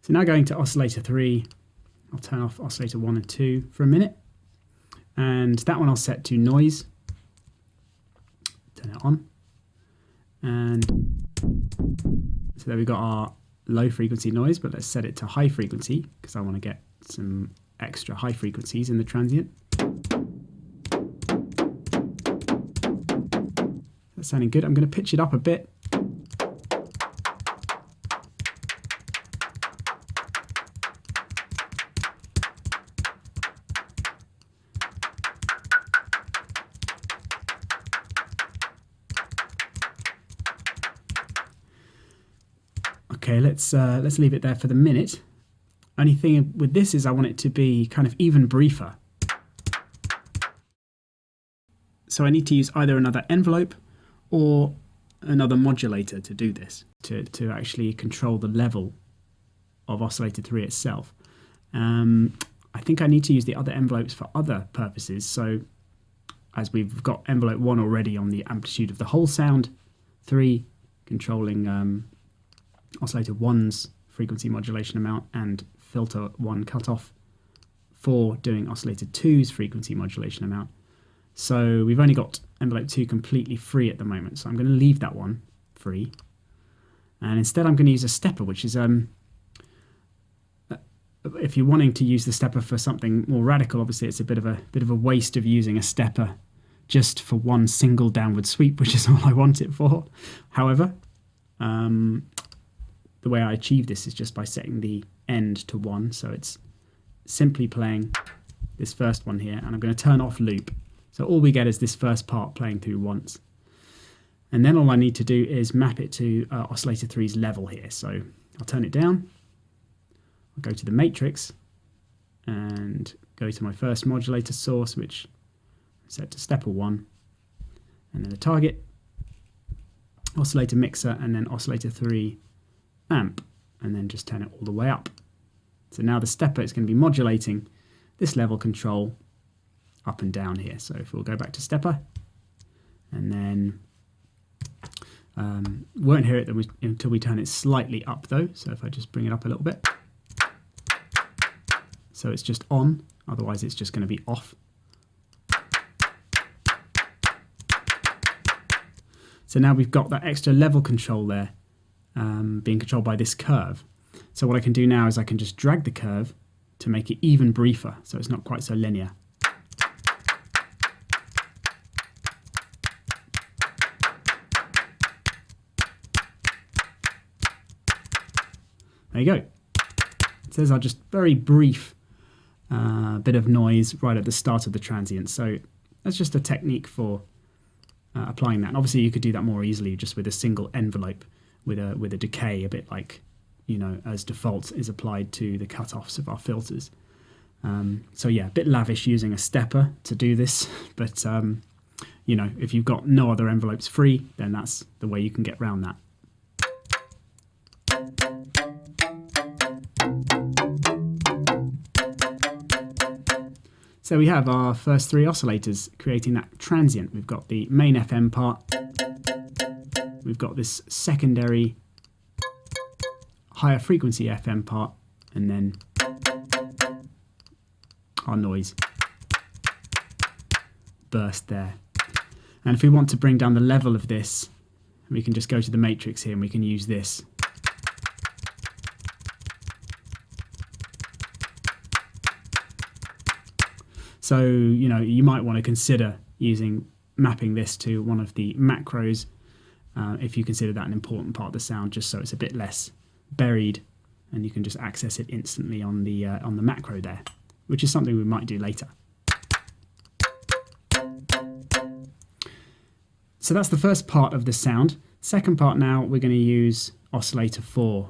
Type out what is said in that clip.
So now going to oscillator 3, I'll turn off oscillator 1 and 2 for a minute. And that one I'll set to noise. Turn it on. And so there we've got our low frequency noise, but let's set it to high frequency because I want to get some extra high frequencies in the transient. That's sounding good. I'm going to pitch it up a bit. Okay, let's leave it there for the minute. Only thing with this is I want it to be kind of even briefer. So I need to use either another envelope or another modulator to do this, to actually control the level of oscillator 3 itself. I think I need to use the other envelopes for other purposes. So as we've got envelope 1 already on the amplitude of the whole sound, 3 controlling oscillator 1's frequency modulation amount and filter 1 cutoff, 4 doing oscillator 2's frequency modulation amount. So we've only got envelope 2 completely free at the moment, so I'm going to leave that one free. And instead I'm going to use a stepper, which is, if you're wanting to use the stepper for something more radical, obviously it's a bit of a waste of using a stepper just for one single downward sweep, which is all I want it for. However, the way I achieve this is just by setting the end to 1, so it's simply playing this first one here, and I'm going to turn off loop. So all we get is this first part playing through once. And then all I need to do is map it to oscillator 3's level here. So I'll turn it down, I'll go to the matrix, and go to my first modulator source, which I set to stepper 1, and then the target, oscillator mixer, and then oscillator 3 amp, and then just turn it all the way up. So now the stepper is going to be modulating this level control up and down here. So if we'll go back to stepper, and then won't hear it until we turn it slightly up though. So if I just bring it up a little bit, so it's just on, otherwise it's just going to be off. So now we've got that extra level control there, being controlled by this curve. So what I can do now is I can just drag the curve to make it even briefer, so it's not quite so linear. There you go. It says just very brief bit of noise right at the start of the transient. So that's just a technique for applying that. And obviously you could do that more easily just with a single envelope with a decay, a bit like, you know, as default is applied to the cutoffs of our filters. So yeah, a bit lavish using a stepper to do this, but you know, if you've got no other envelopes free, then that's the way you can get around that. So we have our first 3 oscillators creating that transient. We've got the main FM part, we've got this secondary higher frequency FM part, and then our noise burst there. And if we want to bring down the level of this, we can just go to the matrix here and we can use this. So, you know, you might want to consider mapping this to one of the macros if you consider that an important part of the sound, just so it's a bit less buried and you can just access it instantly on the macro there, which is something we might do later. So that's the first part of the sound. Second part now, we're going to use oscillator 4